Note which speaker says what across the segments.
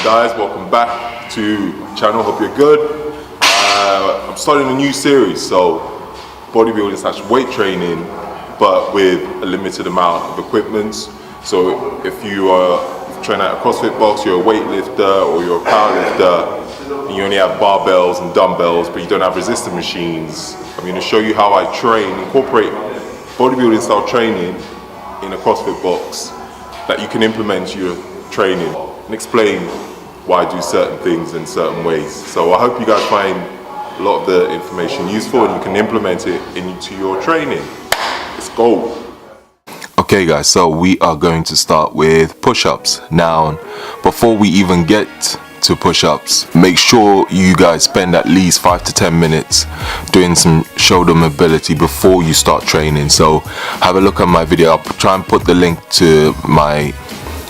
Speaker 1: guys, welcome back to the channel. Hope you're good. I'm starting a new series, so bodybuilding / weight training, but with a limited amount of equipment. So if you train at a CrossFit box, you're a weightlifter or you're a powerlifter, and you only have barbells and dumbbells, but you don't have resistance machines, I'm going to show you how I incorporate bodybuilding style training in a CrossFit box that you can implement your training and explain why I do certain things in certain ways. So I hope you guys find a lot of the information useful and you can implement it into your training. Let's go.
Speaker 2: Okay guys, so we are going to start with push-ups. Now, before we even get to push-ups, make sure you guys spend at least 5 to 10 minutes doing some shoulder mobility before you start training. So have a look at my video. I'll try and put the link to my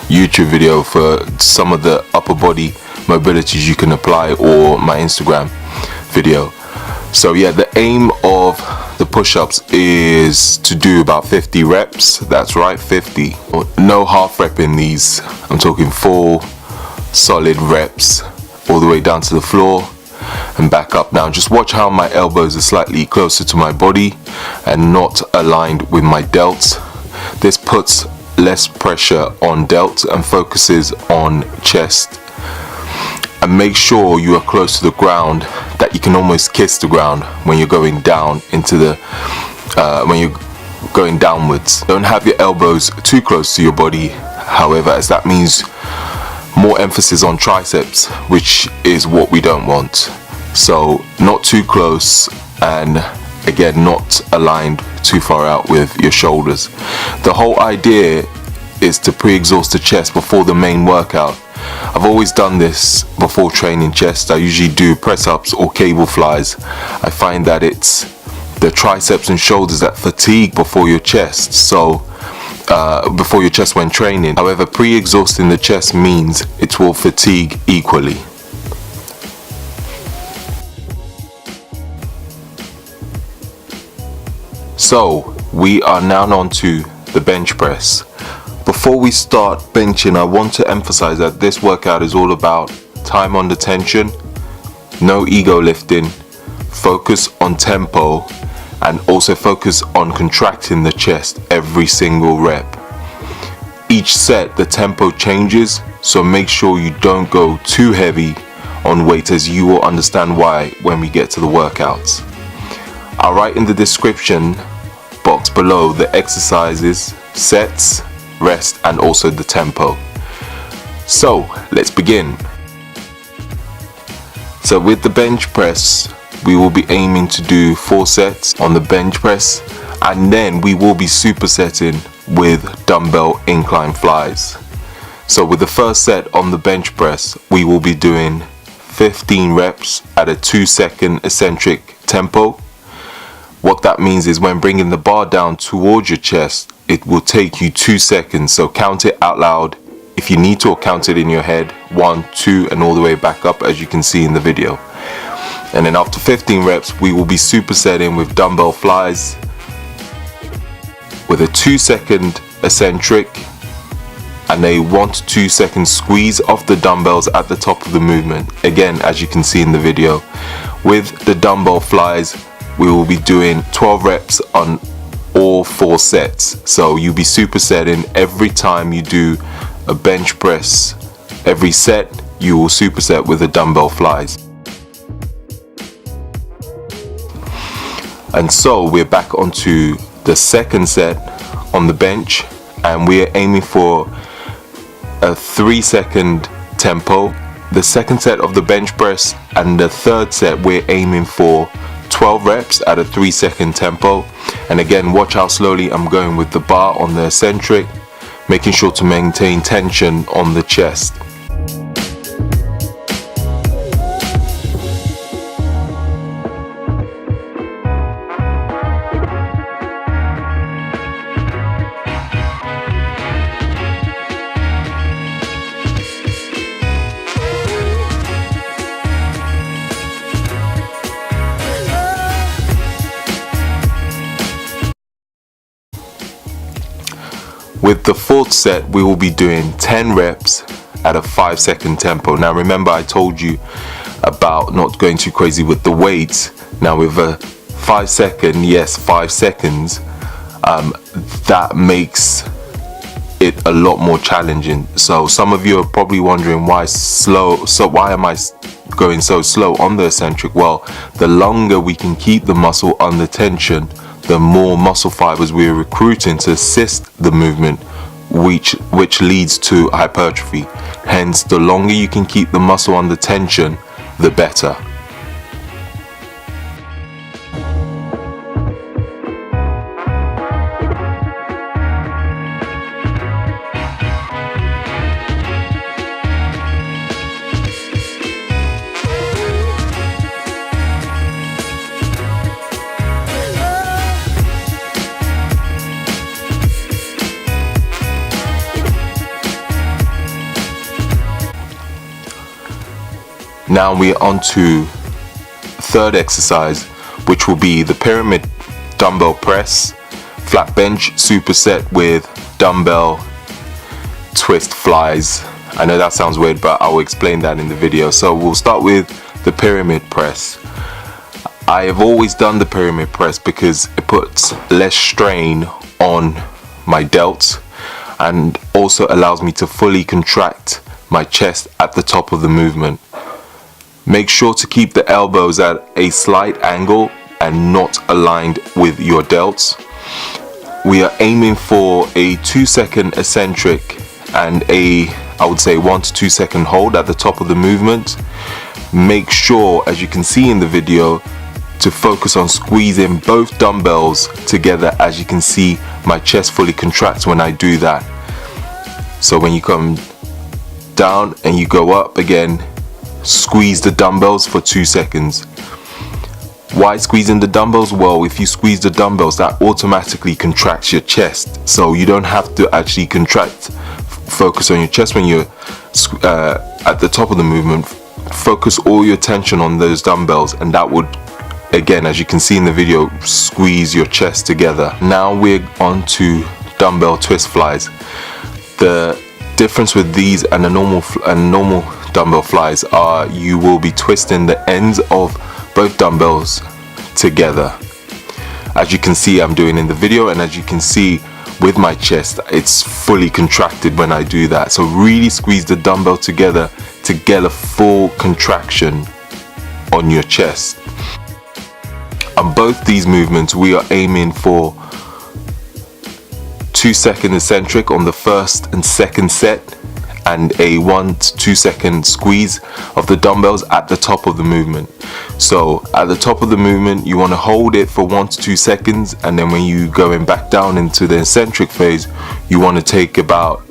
Speaker 2: YouTube video for some of the upper body mobilities you can apply, or my Instagram video. So yeah, the aim of the push-ups is to do about 50 reps. That's right, 50. No half rep in these. I'm talking full solid reps all the way down to the floor and back up. Now just watch how my elbows are slightly closer to my body and not aligned with my delts. This puts less pressure on delts and focuses on chest. And make sure you are close to the ground, that you can almost kiss the ground when you're going down into the when you're going downwards. Don't have your elbows too close to your body, however, as that means more emphasis on triceps, which is what we don't want. So not too close, and again not aligned too far out with your shoulders. The whole idea is to pre-exhaust the chest before the main workout. I've always done this before training chest. I usually do press-ups or cable flies. I find that it's the triceps and shoulders that fatigue before your chest, so before your chest when training. However, pre-exhausting the chest means it will fatigue equally. So we are now on to the bench press. Before we start benching, I want to emphasize that this workout is all about time under tension, no ego lifting, focus on tempo, and also focus on contracting the chest every single rep. Each set the tempo changes, so make sure you don't go too heavy on weight, as you will understand why when we get to the workouts. I'll write in the description box below the exercises, sets, rest, and also the tempo. So let's begin. So with the bench press, we will be aiming to do 4 sets on the bench press, and then we will be supersetting with dumbbell incline flies. So with the first set on the bench press, we will be doing 15 reps at a 2-second eccentric tempo. What that means is when bringing the bar down towards your chest, it will take you 2 seconds. So count it out loud if you need to, or count it in your head, 1, 2, and all the way back up, as you can see in the video. And then after 15 reps, we will be supersetting with dumbbell flies with a 2-second eccentric and a 1 to 2 second squeeze off the dumbbells at the top of the movement. Again, as you can see in the video, with the dumbbell flies, we will be doing 12 reps on all 4 sets. So you'll be supersetting every time you do a bench press. Every set you will superset with the dumbbell flies. And so we're back onto the second set on the bench, and we're aiming for a 3-second tempo. The second set of the bench press and the third set, we're aiming for 12 reps at a 3-second tempo. And again, watch how slowly I'm going with the bar on the eccentric, making sure to maintain tension on the chest. With the fourth set, we will be doing 10 reps at a 5-second tempo. Now remember, I told you about not going too crazy with the weights. Now with a 5 second, yes, 5 seconds, that makes it a lot more challenging. So some of you are probably wondering why slow, so why am I going so slow on the eccentric? Well, the longer we can keep the muscle under tension, the more muscle fibers we're recruiting to assist the movement, which leads to hypertrophy. Hence, the longer you can keep the muscle under tension, the better. Now we're on to third exercise, which will be the pyramid dumbbell press, flat bench superset with dumbbell twist flies. I know that sounds weird, but I will explain that in the video. So we'll start with the pyramid press. I have always done the pyramid press because it puts less strain on my delts and also allows me to fully contract my chest at the top of the movement. Make sure to keep the elbows at a slight angle and not aligned with your delts. We are aiming for a 2-second eccentric and I would say 1 to 2 second hold at the top of the movement. Make sure, as you can see in the video, to focus on squeezing both dumbbells together. As you can see, my chest fully contracts when I do that. So when you come down and you go up again, squeeze the dumbbells for 2 seconds. Why squeezing the dumbbells? Well, if you squeeze the dumbbells, that automatically contracts your chest, so you don't have to actually contract. Focus on your chest when you're at the top of the movement. Focus all your tension on those dumbbells, and that would, again, as you can see in the video, squeeze your chest together. Now we're on to dumbbell twist flies. The difference with these and a normal dumbbell flies are you will be twisting the ends of both dumbbells together, as you can see I'm doing in the video, and as you can see with my chest, it's fully contracted when I do that. So really squeeze the dumbbell together to get a full contraction on your chest. On both these movements, we are aiming for 2-second eccentric on the first and second set, and a 1 to 2 second squeeze of the dumbbells at the top of the movement. So at the top of the movement, you want to hold it for 1 to 2 seconds, and then when you going back down into the eccentric phase, you want to take about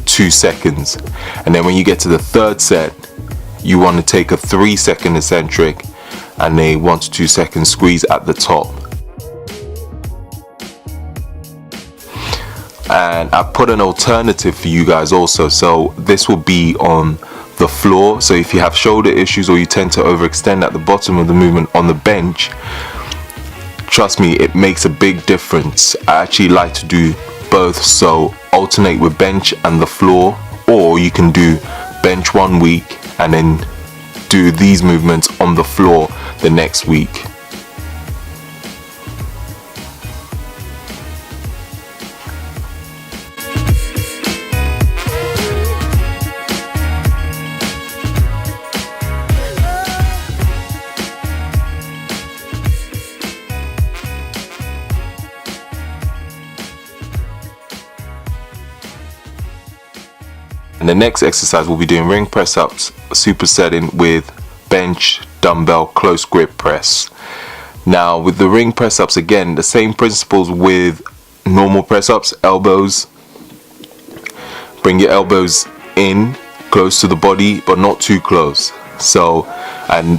Speaker 2: 2 seconds. And then when you get to the third set, you want to take a 3-second eccentric and a 1 to 2 second squeeze at the top. And I put an alternative for you guys also, so this will be on the floor. So if you have shoulder issues or you tend to overextend at the bottom of the movement on the bench, trust me, it makes a big difference. I actually like to do both, so alternate with bench and the floor, or you can do bench 1 week and then do these movements on the floor the next week. And the next exercise, we'll be doing ring press ups, supersetting with bench dumbbell close grip press. Now with the ring press ups, again, the same principles with normal press ups. Elbows, bring your elbows in close to the body but not too close, so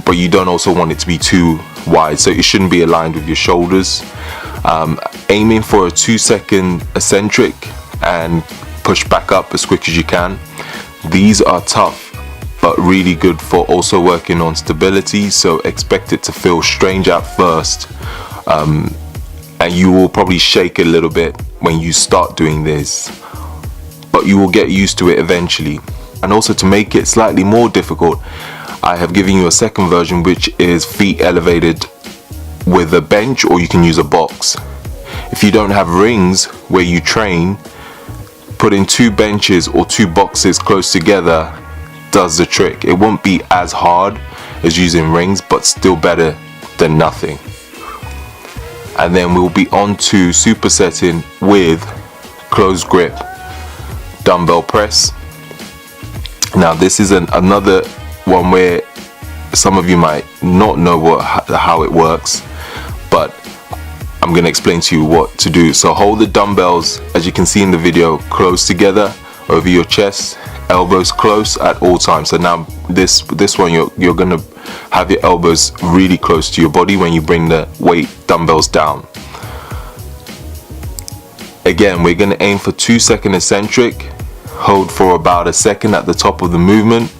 Speaker 2: but you don't also want it to be too wide, so it shouldn't be aligned with your shoulders. Aiming for a 2-second eccentric and push back up as quick as you can. These are tough but really good for also working on stability, so expect it to feel strange at first, and you will probably shake a little bit when you start doing this, but you will get used to it eventually. And also to make it slightly more difficult, I have given you a second version, which is feet elevated with a bench, or you can use a box. If you don't have rings where you train, putting 2 benches or 2 boxes close together does the trick. It won't be as hard as using rings, but still better than nothing. And then we'll be on to supersetting with close grip dumbbell press. Now this is another one where some of you might not know how it works, but I'm going to explain to you what to do. So hold the dumbbells, as you can see in the video, close together over your chest, elbows close at all times. So now this one, you're going to have your elbows really close to your body when you bring the weight dumbbells down. Again, we're going to aim for 2-second eccentric. Hold for about a second at the top of the movement.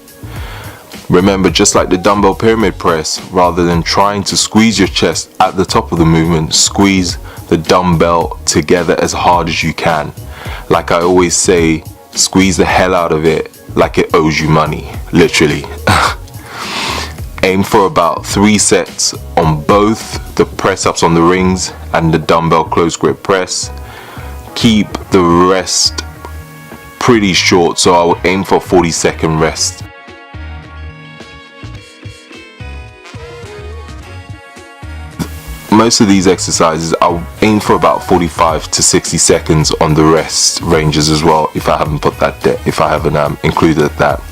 Speaker 2: Remember, just like the dumbbell pyramid press, rather than trying to squeeze your chest at the top of the movement, squeeze the dumbbell together as hard as you can. Like I always say, squeeze the hell out of it like it owes you money, literally. Aim for about 3 sets on both the press ups on the rings and the dumbbell close grip press. Keep the rest pretty short, so I will aim for 40-second rest. Most of these exercises I'll aim for about 45 to 60 seconds on the rest ranges as well, if I haven't put that there, if I haven't included that.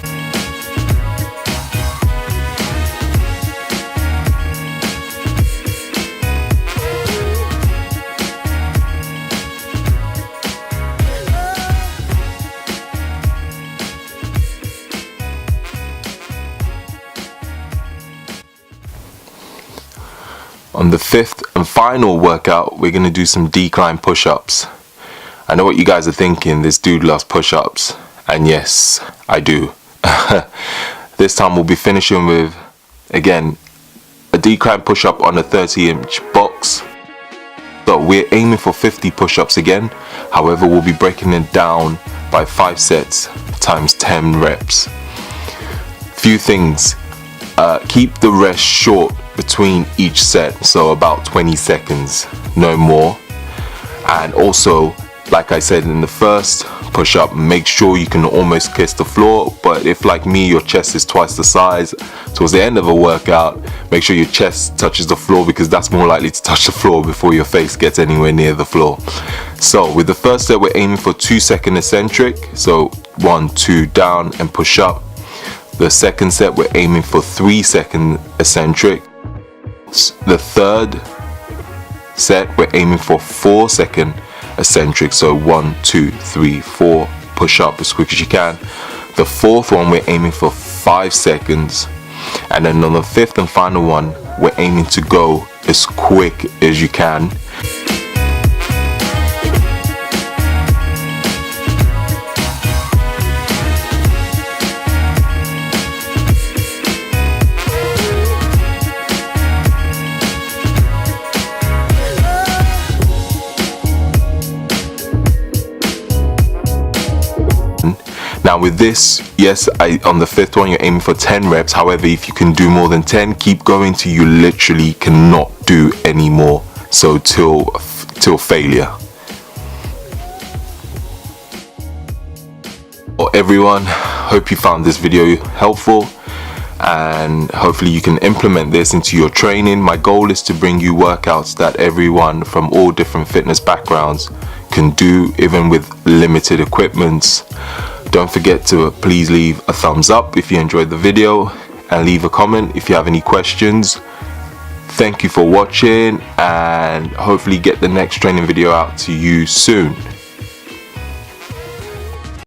Speaker 2: On the 5th and final workout, we're going to do some decline push-ups. I know what you guys are thinking, this dude loves push-ups. And yes, I do. This time we'll be finishing with, again, a decline push-up on a 30-inch box. So we're aiming for 50 push-ups again. However, we'll be breaking it down by 5 sets times 10 reps. Few things. Keep the rest short between each set, so about 20 seconds, no more. And also, like I said in the first push-up, make sure you can almost kiss the floor. But if, like me, your chest is twice the size, towards the end of a workout, make sure your chest touches the floor, because that's more likely to touch the floor before your face gets anywhere near the floor. So with the first set, we're aiming for 2-second eccentric, so 1, 2 down and push up. The second set, we're aiming for 3-second eccentric. The third set, we're aiming for 4-second eccentric, so 1, 2, 3, 4, push up as quick as you can. The fourth one, we're aiming for 5 seconds, and then on the 5th and final one, we're aiming to go as quick as you can. Now with this, yes, on the 5th one, you're aiming for 10 reps. However, if you can do more than 10, keep going till you literally cannot do any more. So till failure. Well, everyone, hope you found this video helpful, and hopefully you can implement this into your training. My goal is to bring you workouts that everyone from all different fitness backgrounds can do, even with limited equipment. Don't forget to please leave a thumbs up if you enjoyed the video, and leave a comment if you have any questions. Thank you for watching, and hopefully get the next training video out to you soon.